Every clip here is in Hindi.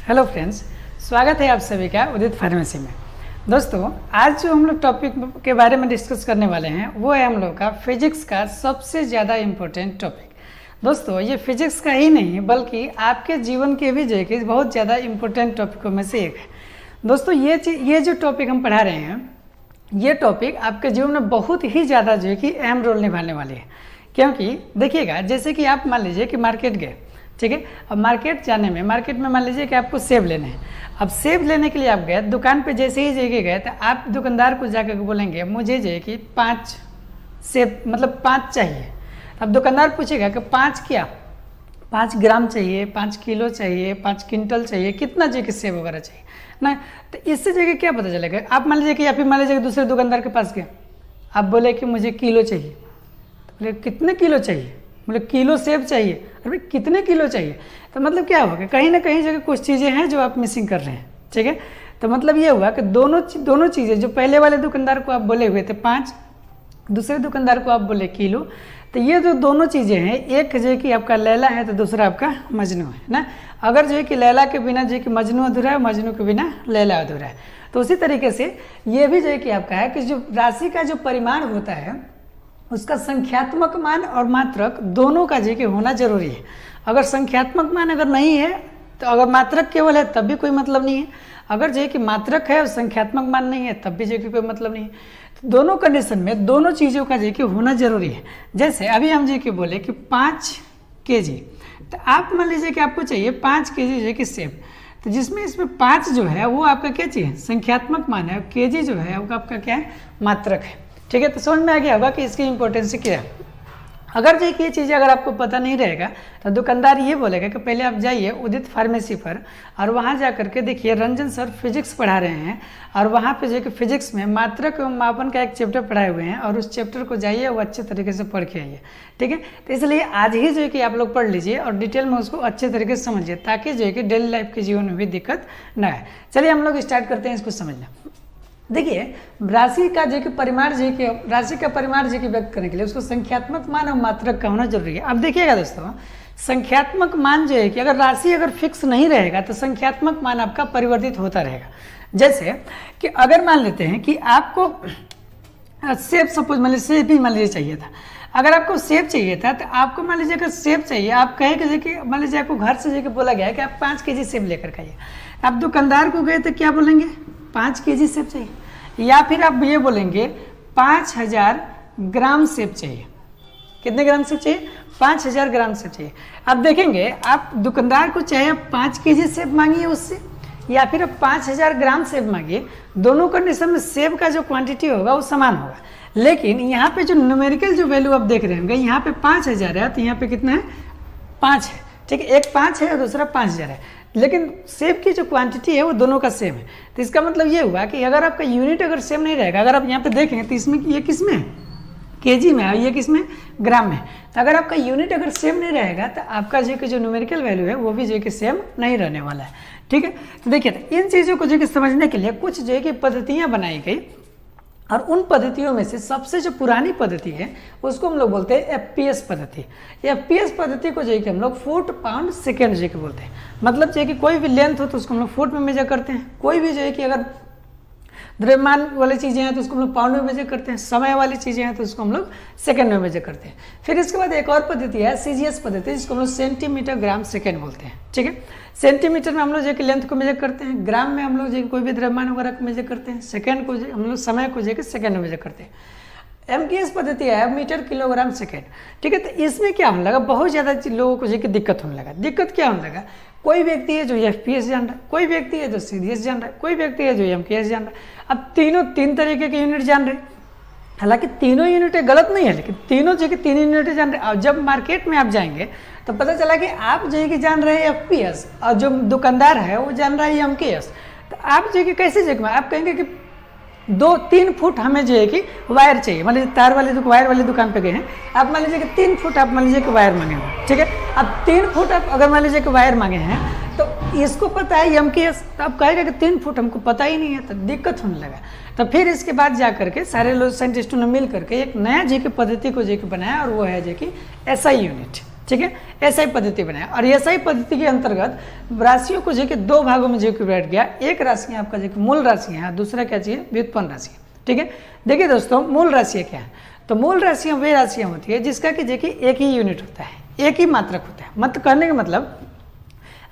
हेलो फ्रेंड्स, स्वागत है आप सभी का उदित फार्मेसी में। दोस्तों, आज जो हम लोग टॉपिक के बारे में डिस्कस करने वाले हैं वो है हम लोग का फिजिक्स का सबसे ज़्यादा इम्पोर्टेंट टॉपिक। दोस्तों, ये फिजिक्स का ही नहीं बल्कि आपके जीवन के भी जो है कि बहुत ज़्यादा इम्पोर्टेंट टॉपिकों में से एक है। दोस्तों, ये जो टॉपिक हम पढ़ा रहे हैं, ये टॉपिक आपके जीवन में बहुत ही ज़्यादा जो है कि अहम रोल निभाने वाली है। क्योंकि देखिएगा, जैसे कि आप मान लीजिए कि मार्केट गए, ठीक है। अब मार्केट में मान लीजिए कि आपको सेब लेने हैं। अब सेब लेने के लिए आप गए दुकान पे, जैसे ही जगह गए तो आप दुकानदार को जाकर बोलेंगे मुझे जो है कि 5 सेब मतलब 5 चाहिए। अब दुकानदार पूछेगा कि 5 क्या, 5 ग्राम चाहिए, 5 किलो चाहिए, 5 क्विंटल चाहिए, कितना जो कि सेब वगैरह चाहिए ना। तो इससे जगह क्या पता चलेगा। आप मान लीजिए कि या फिर मान लीजिए कि दूसरे दुकानदार के पास गए, आप बोले कि मुझे किलो चाहिए, तो बोले कितने किलो चाहिए, बोले किलो सेब चाहिए। अरे कितने किलो चाहिए, तो मतलब क्या होगा, कहीं ना कहीं जगह कुछ चीज़ें हैं जो आप मिसिंग कर रहे हैं, ठीक है। तो मतलब ये हुआ कि दोनों चीज़ें, जो पहले वाले दुकानदार को आप बोले हुए थे 5, दूसरे दुकानदार को आप बोले किलो, तो ये जो दोनों चीज़ें हैं, एक जो है कि आपका लैला है तो दूसरा आपका मजनू है ना। अगर जो है कि लैला के बिना जो है कि मजनू अधूरा है, मजनू के बिना लैला अधूरा है। तो उसी तरीके से ये भी जो है कि आपका है कि जो राशि का जो परिमाण होता है उसका संख्यात्मक मान और मात्रक दोनों का जो कि होना जरूरी है। अगर संख्यात्मक मान अगर नहीं है तो, अगर मात्रक केवल है तब भी कोई मतलब नहीं है। अगर जो है कि मात्रक है और संख्यात्मक मान नहीं है तब भी जो कि कोई मतलब नहीं है। तो दोनों कंडीशन में दोनों चीज़ों का जो कि होना जरूरी है। जैसे अभी हम जो कि बोले कि 5 केजी, तो आप मान लीजिए कि आपको चाहिए 5 केजी जो कि सेब, तो जिसमें इसमें 5 जो है वो आपका क्या चाहिए, संख्यात्मक मान है, और केजी जो है वो आपका क्या है, मात्रक है, ठीक है। तो समझ में आ गया होगा कि इसकी इंपॉर्टेंस क्या है। अगर जो ये चीज़ें अगर आपको पता नहीं रहेगा तो दुकानदार ये बोलेगा कि पहले आप जाइए उदित फार्मेसी पर और वहाँ जा करके देखिए रंजन सर फिजिक्स पढ़ा रहे हैं, और वहाँ पे जो कि फिजिक्स में मात्रक एवं मापन का एक चैप्टर पढ़ाए हुए हैं, और उस चैप्टर को जाइए वो अच्छे तरीके से पढ़ के आइए, ठीक है। तो इसलिए आज ही जो है कि आप लोग पढ़ लीजिए और डिटेल में उसको अच्छे तरीके से समझिए, ताकि जो है कि डेली लाइफ के जीवन में भी दिक्कत न आए। चलिए हम लोग स्टार्ट करते हैं इसको समझना। देखिए, राशि का जो कि परिमाण जो कि राशि का परिमाण जो कि व्यक्त करने के लिए उसको संख्यात्मक मान और मात्रक का होना जरूरी है। अब देखिएगा दोस्तों, संख्यात्मक मान जो है कि अगर राशि अगर फिक्स नहीं रहेगा तो संख्यात्मक मान आपका परिवर्तित होता रहेगा। जैसे कि अगर मान लेते हैं कि आपको सेब, सपोज मान लीजिए सेब ही मान लीजिए चाहिए था। अगर आपको सेब चाहिए था तो आपको मान लीजिए अगर सेब चाहिए, आप कहे कि मान लीजिए आपको घर से जो बोला गया है कि आप 5 केजी सेब लेकर के आइए। आप दुकानदार को गए तो क्या बोलेंगे, 5 केजी सेब चाहिए, या फिर आप ये बोलेंगे 5000 ग्राम सेब चाहिए। कितने ग्राम सेब चाहिए, 5000 ग्राम सेब चाहिए। अब देखेंगे, आप दुकानदार को चाहे आप 5 केजी सेब मांगिए उससे, या फिर आप 5000 ग्राम सेब मांगिए, दोनों कंडीशन में सेब का जो क्वांटिटी होगा वो समान होगा। लेकिन यहाँ पे जो न्यूमेरिकल जो वैल्यू आप देख रहे होंगे, यहाँ पे 5000 है तो यहाँ पे कितना है, 5 है, ठीक है। एक 5 है और दूसरा 5000 है, लेकिन सेब की जो क्वांटिटी है वो दोनों का सेम है। तो इसका मतलब ये हुआ कि अगर आपका यूनिट अगर सेम नहीं रहेगा, अगर आप यहाँ पे देखेंगे तो इसमें ये किस में है, केजी में है, ये किस में, ग्राम में। तो अगर आपका यूनिट अगर सेम नहीं रहेगा तो आपका जो न्यूमेरिकल वैल्यू है वो भी जो कि सेम नहीं रहने वाला है, ठीक है। तो देखिए, तो इन चीज़ों को जो कि समझने के लिए कुछ जो है कि पद्धतियाँ बनाई गई, और उन पद्धतियों में से सबसे जो पुरानी पद्धति है उसको हम लोग बोलते हैं एफपीएस पद्धति। एफपीएस पद्धति को जो है कि हम लोग फुट पाउंड सेकेंड जो कि बोलते हैं। मतलब जो है कि कोई भी लेंथ हो तो उसको हम लोग फुट में मेजर करते हैं, कोई भी जो है कि अगर द्रव्यमान वाली चीज़ें हैं तो उसको हम लोग पाउंड में मेजर करते हैं, समय वाली चीज़ें हैं तो उसको हम लोग सेकंड में मेजर करते हैं। फिर इसके बाद एक और पद्धति है सीजीएस पद्धति, जिसको हम लोग सेंटीमीटर ग्राम सेकेंड बोलते हैं, ठीक है। सेंटीमीटर में हम लोग जो कि लेंथ को मेजर करते हैं, ग्राम में हम लोग जो कोई भी द्रव्यमान वगैरह को मेजर करते हैं, सेकंड को हम लोग समय को जो कि सेकंड में मेजर करते हैं। एमकेएस पद्धति है मीटर किलोग्राम सेकेंड, ठीक है। तो इसमें क्या होने लगा, बहुत ज़्यादा लोगों को जो कि दिक्कत होने लगा। दिक्कत क्या होने लगा, कोई व्यक्ति है जो एफपीएस जान रहा है, कोई व्यक्ति है जो सीडीएस जान रहा है, कोई व्यक्ति है जो एमकेएस जान रहा है। अब तीनों 3 तरीके के यूनिट जान रहे हैं। हालांकि तीनों यूनिट गलत नहीं है, लेकिन तीनों जो कि 3 यूनिट जान रहे हैं। और जब मार्केट में आप जाएंगे तो पता चला कि आप जो है कि जान रहे हैं एफपीएस, और जो दुकानदार है वो जान रहा है एमकेएस। तो आप जो है कि कैसे जगह आप कहेंगे कि 2-3 फुट हमें जो है कि वायर चाहिए, मान लीजिए तार वाले वायर वाली दुकान पे गए हैं, आप मान लीजिए कि 3 फुट आप मान लीजिए कि वायर मांगे हैं, ठीक है। अब 3 फुट आप अगर मान लीजिए कि वायर मांगे हैं तो इसको पता है एमकेएस, तो आप कहेगा कि 3 फुट हमको पता ही नहीं है, तो दिक्कत होने लगा। तो फिर इसके बाद जा करके सारे लोग साइंटिस्टों ने मिल करके एक नया जो कि पद्धति को जो कि बनाया, और वो है जो कि एसआई यूनिट, ठीक है, एसआई पद्धति बनाया और एसआई पद्धति के अंतर्गत राशियों को जो कि दो भागों में जो कि डिवाइड किया। एक राशि आपका जो कि मूल राशि है, दूसरा क्या चाहिए, व्युत्पन्न राशि है। ठीक है, देखिए दोस्तों मूल राशियाँ क्या है, तो मूल राशियाँ वे राशियाँ होती है जिसका कि जो कि एक ही यूनिट होता है, एक ही मात्रक होता है। मतलब कहने का मतलब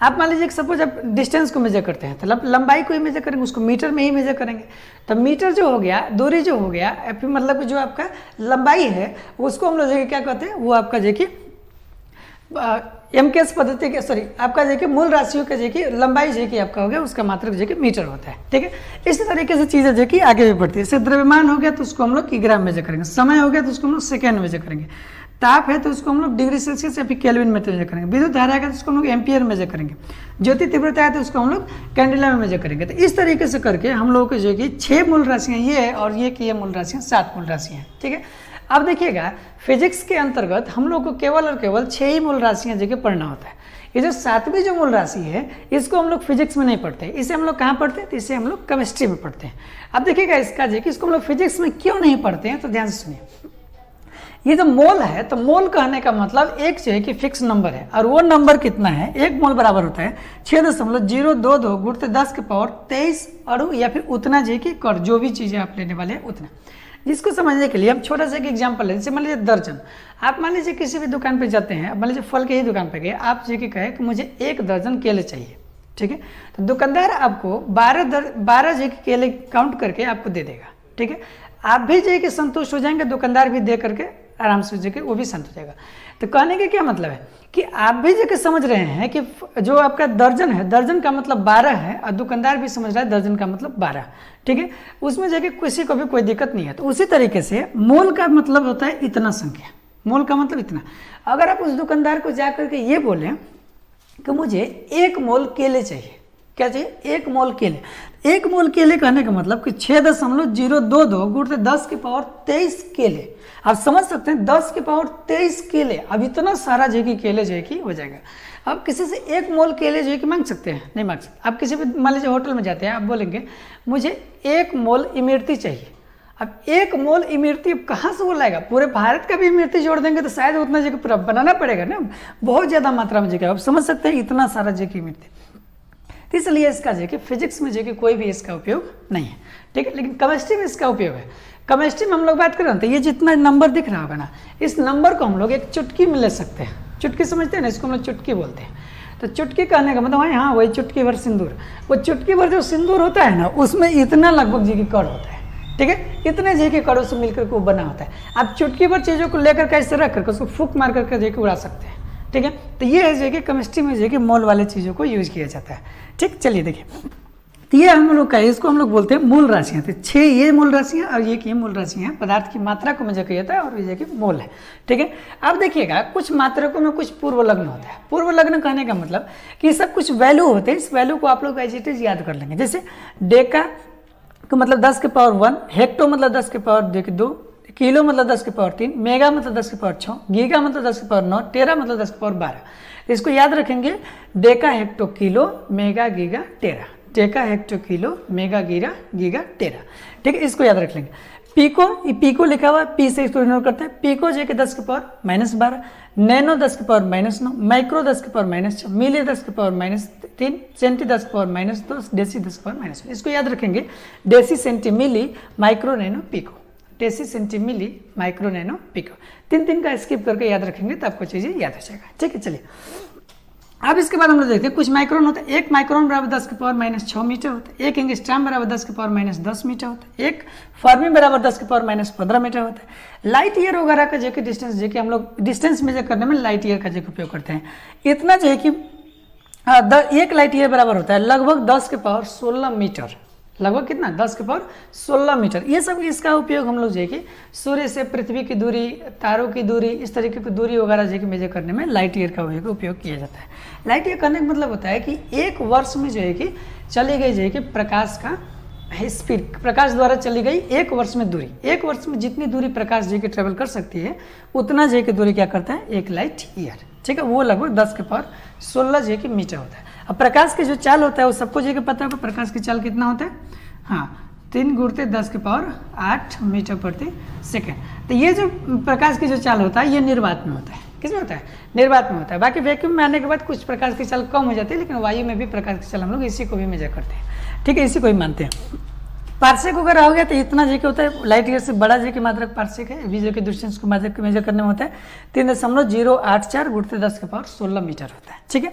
आप मान लीजिए सपोज आप डिस्टेंस को मेजर करते हैं तो लंबाई को ही मेजर करेंगे, उसको मीटर में ही मेजर करेंगे। तो मीटर जो हो गया, दूरी जो हो गया, फिर मतलब जो आपका लंबाई है उसको हम लोग जो क्या कहते हैं, वो आपका जो कि एमकेएस पद्धति के सॉरी आपका जो कि मूल राशियों का जो कि लंबाई जो कि आपका हो गया उसका मात्रक जो कि मीटर होता है। ठीक है, इसी तरीके से चीज़ें जो कि आगे भी बढ़ती है। जैसे द्रव्यमान हो गया तो उसको हम लोग किग्राम मेजर करेंगे, समय हो गया तो उसको हम लोग सेकेंड मेजर करेंगे, ताप है तो उसको हम लोग डिग्री सेल्सियस या फिर केल्विन में मेजर करेंगे, विद्युत धारा है तो उसको हम लोग एम्पियर मेजर करेंगे, ज्योति तीव्रता है तो उसको हम लोग कैंडेला में मेजर करेंगे। तो इस तरीके से करके हम लोगों को जो कि 6 मूल राशियाँ ये है और ये की मूल राशियाँ 7 मूल राशियाँ हैं। ठीक है, अब देखिएगा फिजिक्स के अंतर्गत हम लोग को केवल और केवल 6 ही मूल राशियाँ जो कि पढ़ना होता है। ये जो 7वीं जो मूल राशि है इसको हम लोग फिजिक्स में नहीं पढ़ते, इसे हम लोग कहाँ पढ़ते हैं, तो इसे हम लोग केमिस्ट्री में पढ़ते हैं। अब देखिएगा इसका जो कि इसको हम लोग फिजिक्स में क्यों नहीं पढ़ते हैं, तो ध्यान से सुनिए। ये जो मोल है तो मोल कहने का मतलब एक जो है कि फिक्स नंबर है और वो नंबर कितना है, एक मोल बराबर होता है 6.022 गुणित 10 के पावर 23 अणु या फिर उतना जो है कि कर जो भी चीज़ें आप लेने वाले हैं उतना। जिसको समझने के लिए हम छोटा सा एक एग्जाम्पल है, जैसे मान लीजिए दर्जन। आप मान लीजिए किसी भी दुकान पे जाते हैं, मान लीजिए फल की ही दुकान पे गए, आप जो कि कहे कि मुझे 1 दर्जन केले चाहिए। ठीक है, तो दुकानदार आपको 12 जो कि केले काउंट करके आपको दे देगा। ठीक है, आप भी जो कि संतुष्ट हो जाएंगे, दुकानदार भी दे करके आराम से जो कि वो भी संत हो जाएगा। तो कहने का क्या मतलब है कि आप भी जो कि समझ रहे हैं कि जो आपका दर्जन है, दर्जन का मतलब 12 है और दुकानदार भी समझ रहा है दर्जन का मतलब 12। ठीक है, उसमें जो कि किसी को भी कोई दिक्कत नहीं है। तो उसी तरीके से मोल का मतलब होता है इतना संख्या, मोल का मतलब इतना। अगर आप उस दुकानदार को जा करके ये बोलें कि मुझे 1 मोल केले चाहिए, क्या चाहिए, 1 मोल केले। 1 मोल केले कहने का मतलब कि 6.022 गुणित 10 के पावर 23 केले। आप समझ सकते हैं 10 के पावर 23 केले। अब इतना सारा जो कि केले जो है कि हो जाएगा। अब किसी से 1 मोल केले जो है कि मांग सकते हैं, नहीं मांग सकते। आप किसी भी मान लीजिए होटल में जाते हैं, आप बोलेंगे मुझे 1 मोल इमरती चाहिए। अब 1 मोल इमरती कहाँ से वो लाएगा, पूरे भारत का भी इमरती जोड़ देंगे तो शायद उतना जगह पूरा बनाना पड़ेगा ना, बहुत ज़्यादा मात्रा में जगह। आप समझ सकते हैं इतना सारा जगह इमरती। तो इसलिए इसका जो कि फिजिक्स में जो कि कोई भी इसका उपयोग नहीं है। ठीक है, लेकिन केमिस्ट्री में इसका उपयोग है। केमिस्ट्री में हम लोग बात कर रहे हैं तो ये जितना नंबर दिख रहा होगा ना, इस नंबर को हम लोग एक चुटकी में ले सकते हैं। चुटकी समझते हैं ना, इसको हम लोग चुटकी बोलते हैं। तो चुटकी कहने का मतलब हाँ वही चुटकी भर सिंदूर। वो चुटकी भर जो सिंदूर होता है ना, उसमें इतना लगभग जी की कण होता है। ठीक है, इतने जी के कणों से मिलकर के वो बना होता है। आप चुटकी भर चीज़ों को लेकर के ऐसे रख करके उसको फूक मार करके जो कि उड़ा सकते हैं। ठीक है, तो ये है जो कि केमिस्ट्री में जो कि मोल वाले चीज़ों को यूज किया जाता है। ठीक, चलिए देखिए, तो ये हम लोग का इसको हम लोग बोलते हैं मूल राशियाँ। तो 6 ये मूल राशियाँ और ये की मूल राशियाँ हैं। पदार्थ की मात्रा को मेजर किया जाता है और ये कि मोल है। ठीक है, अब देखिएगा कुछ मात्रकों में कुछ पूर्व लग्न होता है। पूर्व लग्न कहने का मतलब कि सब कुछ वैल्यू होते हैं, इस वैल्यू को आप लोग एज इट इज याद कर लेंगे। जैसे डेका का मतलब 10 के पावर 1, हेक्टो मतलब 10 के पावर 2, किलो मतलब 10 के पावर 3, मेगा मतलब 10 के पावर 6, गीगा मतलब 10 के पावर 9, टेरा मतलब 10 के पावर 12। इसको याद रखेंगे, Deka hecto kilo, mega giga tera. Deka hecto kilo, mega giga tera. ठीक है, इसको याद रख लेंगे। पीको, ये पीको लिखा हुआ है, पी से इसको इग्नोर करते हैं। पीको जो कि 10 के पावर -12, नैनो 10 के पावर -9, माइक्रो 10 के पावर -6, मिली 10 के पावर -3, सेंटी 10 के पावर -2, डेसी 10 के पावर -1। इसको याद रखेंगे, deci centi milli micro nano pico, deci centi milli micro nano pico. 3 का स्किप करके याद रखेंगे तो आपको चीज़ें याद हो जाएगा। ठीक है, चलिए अब इसके बाद हम लोग देखते हैं कुछ माइक्रोन होता है। 1 माइक्रोन बराबर 10 के पावर -6 मीटर होता है। 1 एंगस्ट्रॉम बराबर 10 के पावर -10 मीटर होता है। 1 फर्मी बराबर 10 के पावर -15 मीटर होता है। लाइट ईयर वगैरह का जो कि डिस्टेंस जो कि हम लोग डिस्टेंस मेजर करने में लाइट ईयर का जो उपयोग करते हैं। इतना जो है कि 1 लाइट ईयर बराबर होता है लगभग 10 के पावर 16 मीटर। लगभग कितना, 10 के पावर 16 मीटर। ये सब इसका उपयोग हम लोग जो है कि सूर्य से पृथ्वी की दूरी, तारों की दूरी, इस तरीके की दूरी वगैरह जो है कि मेजर करने में लाइट ईयर का उपयोग किया जाता है। लाइट ईयर करने का मतलब होता है कि 1 वर्ष में जो है कि चली गई जो है कि प्रकाश का स्पीड, प्रकाश द्वारा चली गई 1 वर्ष में दूरी। 1 वर्ष में जितनी दूरी प्रकाश जो है कि ट्रेवल कर सकती है उतना जो है कि दूरी क्या करता है, 1 लाइट ईयर। ठीक है, वो लगभग 10 के पावर 16 जो है कि मीटर होता है। अब प्रकाश की जो चाल होता है वो सबको जो है कि पता होगा, प्रकाश की चाल कितना होता है, हाँ 3 गुणित 10 के पावर 8 मीटर प्रति सेकेंड। तो ये जो प्रकाश की जो चाल होता है ये निर्वात में होता है। किसमें होता है, निर्वात में होता है। बाकी वैक्यूम में आने के बाद कुछ प्रकाश की चाल कम हो जाती है, लेकिन वायु में भी प्रकाश की चाल हम लोग इसी को भी मेजर करते हैं, ठीक है, इसी को ही मानते हैं। पार्सेक वगैरह हो गया तो इतना जो कि होता है लाइट ईयर से बड़ा जो कि मात्रक पार्सेक है, अभी जो कि डिस्टेंस को मात्रक मेजर करने में होता है 3.084 × 10⁻16 मीटर होता है, ठीक है।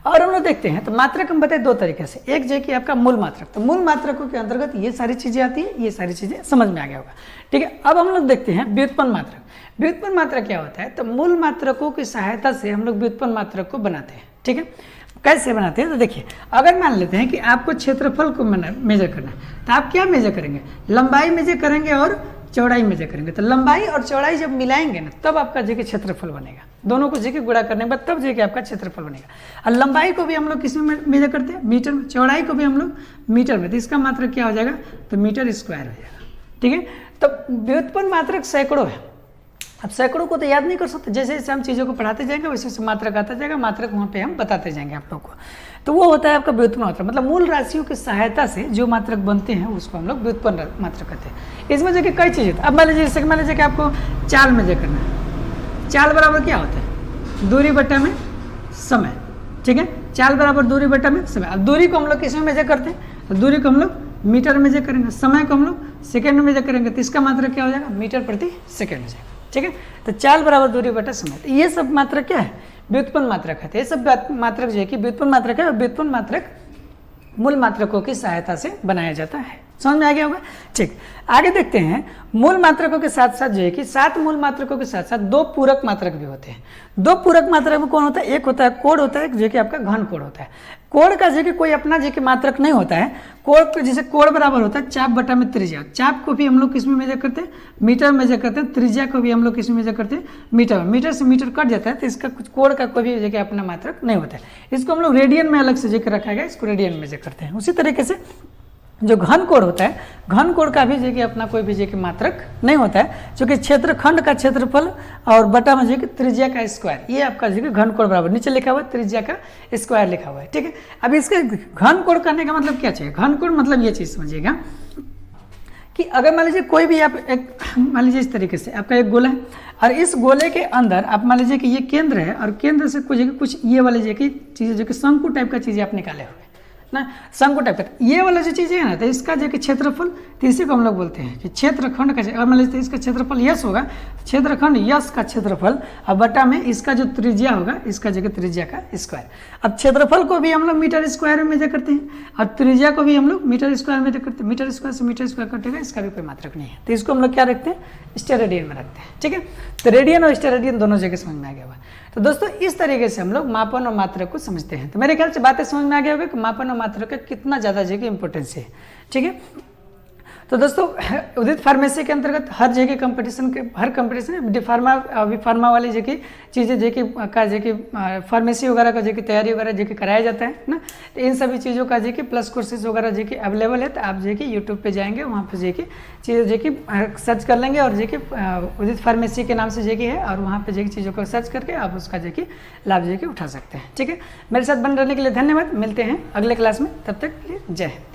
और हम लोग देखते हैं तो मात्रक हम बताए 2 तरीके से, एक जो कि आपका मूल मात्रक, तो मूल मात्रकों के अंतर्गत ये सारी चीजें आती है, ये सारी चीजें समझ में आ गया होगा, ठीक है। अब हम लोग देखते हैं व्युत्पन्न मात्रक। व्युत्पन्न मात्रक क्या होता है, तो मूल मात्रकों की सहायता से हम लोग व्युत्पन्न मात्रक को बनाते हैं, ठीक है। कैसे बनाते हैं, तो देखिए अगर मान लेते हैं कि आपको क्षेत्रफल को मेजर करना है, तो आप क्या मेजर करेंगे, लंबाई मेजर करेंगे और चौड़ाई मेजर करेंगे। तो लंबाई और चौड़ाई जब मिलाएंगे ना, तब आपका जो कि क्षेत्रफल बनेगा, दोनों को जो कि गुणा करने के बाद तब जो कि आपका क्षेत्रफल बनेगा। और लंबाई को भी हम लोग किस में मेजर करते हैं, मीटर में, चौड़ाई को भी हम लोग मीटर में, तो इसका मात्रक क्या हो जाएगा, तो मीटर स्क्वायर हो जाएगा, ठीक है। तो व्युत्पन्न मात्रक सैकड़ों है। अब सैकड़ों को तो याद नहीं कर सकते, जैसे जैसे हम चीज़ों को पढ़ाते जाएंगे वैसे वैसे मात्रक आता जाएगा, मात्रक वहाँ पे हम बताते जाएंगे आप लोग को। तो वो होता है आपका व्युत्पन्न मात्रक, मतलब मूल राशियों की सहायता से जो मात्रक बनते हैं उसको हम लोग व्युत्पन्न मात्रक कहते हैं। इसमें जो कि कई चीज़ें होती है। अब मान लीजिए कि आपको चाल मेजर करना है, चाल बराबर क्या होता है, दूरी बटा में समय, ठीक है। चाल बराबर दूरी बटा में समय। अब दूरी को हम लोग किस में मेजर करते हैं, तो दूरी को हम लोग मीटर मेजर करेंगे, समय को हम लोग सेकेंड में मेजर करेंगे, तो इसका मात्रक क्या हो जाएगा, मीटर प्रति सेकेंड हो जाएगा, ठीक है। तो चाल बराबर दूरी बटा समय, तो ये सब मात्रक क्या है, व्युत्पन्न मात्रक है। तो ये सब मात्रक जो है कि व्युत्पन्न मात्रक है, और व्युत्पन्न मात्रक मूल मात्रकों की सहायता से बनाया जाता है। समझ में आ गया होगा, ठीक। आगे देखते हैं, मूल मात्रकों के साथ साथ जो है कि 7 मूल मात्रकों के साथ साथ 2 पूरक मात्रक भी होते हैं। 2 पूरक मात्रक में कौन होता है, एक होता है कोण होता है, जो कि आपका घन कोण होता है। कोण का जो कि कोई अपना जो कि मात्रक नहीं होता है, कोण जैसे कोण बराबर होता है चाप बटा में त्रिज्या। चाप को भी हम लोग किस में मेजर करते हैं, मीटर में मेजर करते हैं, त्रिज्या को भी हम लोग किस में मेजर करते हैं, मीटर में। मीटर से मीटर कट जाता है तो इसका कुछ कोण का कोई भी जो कि अपना मात्रक नहीं होता है। इसको हम लोग रेडियन में अलग से जो कि रखा गया, इसको रेडियन में मेजर करते हैं। उसी तरीके से जो घन कोण होता है, घन कोण का भी जो कि अपना कोई भी जो कि मात्रक नहीं होता है, क्योंकि क्षेत्रखंड का क्षेत्रफल और बटा में जो कि त्रिज्या का स्क्वायर, ये आपका जो कि घन कोण बराबर, नीचे लिखा हुआ है त्रिज्या का स्क्वायर लिखा हुआ है, ठीक है। अब इसके घन कोण करने का मतलब क्या चाहिए, घन कोण मतलब ये चीज समझिएगा कि अगर मान लीजिए कोई भी आप एक, मान लीजिए इस तरीके से आपका एक गोला है, और इस गोले के अंदर आप मान लीजिए कि ये केंद्र है, और केंद्र से कुछ ये वाले जो कि चीजें जो कि शंकु टाइप का चीजें आप निकाले हुए ना, शंकु टाइप का, ये वाला जो चीज़ है ना, तो इसका जो कि क्षेत्रफल, तो इसी को हम लोग बोलते हैं कि क्षेत्रखंड का, अगर मान लीजिए इसका क्षेत्रफल यस होगा, क्षेत्रखंड यस का क्षेत्रफल और बटा में इसका जो त्रिज्या होगा, इसका जो कि त्रिज्या का स्क्वायर। अब क्षेत्रफल को भी हम लोग मीटर स्क्वायर में मेजर करते हैं, और त्रिज्या को भी हम लोग मीटर स्क्वायर में मेजर करते हैं। मीटर स्क्वायर से मीटर स्क्वायर कटेगा, इसका भी कोई मात्रक नहीं है, तो इसको हम लोग क्या रखते हैं, स्टेरेडियन में रखते हैं, ठीक है। तो रेडियन और स्टेरेडियन दोनों जगह समझ में आ गया हुआ। तो दोस्तों इस तरीके से हम लोग मापन और मात्रक को समझते हैं। तो मेरे ख्याल से बातें समझ में आ गया होगा कि मापन और मात्रक का कितना ज़्यादा जगह इंपॉर्टेंस है, ठीक है। तो दोस्तों उदित फार्मेसी के अंतर्गत हर जगह कंपटीशन के, हर कंपटीशन D.pharma V.pharma वाली जो कि चीज़ें जो कि का जो कि फार्मेसी वगैरह का जो कि तैयारी वगैरह जो कि कराया जाता है ना, तो इन सभी चीज़ों का जो कि प्लस कोर्सेज वगैरह जो कि अवेलेबल है। तो आप जो कि यूट्यूब पे जाएंगे, वहाँ पे जो कि चीज़ें जो कि सर्च कर लेंगे, और जो कि उदित फार्मेसी के नाम से जो कि है, और वहाँ पे जो कि चीज़ों को सर्च करके आप उसका जो कि लाभ जो कि उठा सकते हैं, ठीक है। मेरे साथ बन रहने के लिए धन्यवाद। मिलते हैं अगले क्लास में, तब तक के लिए जय हिंद।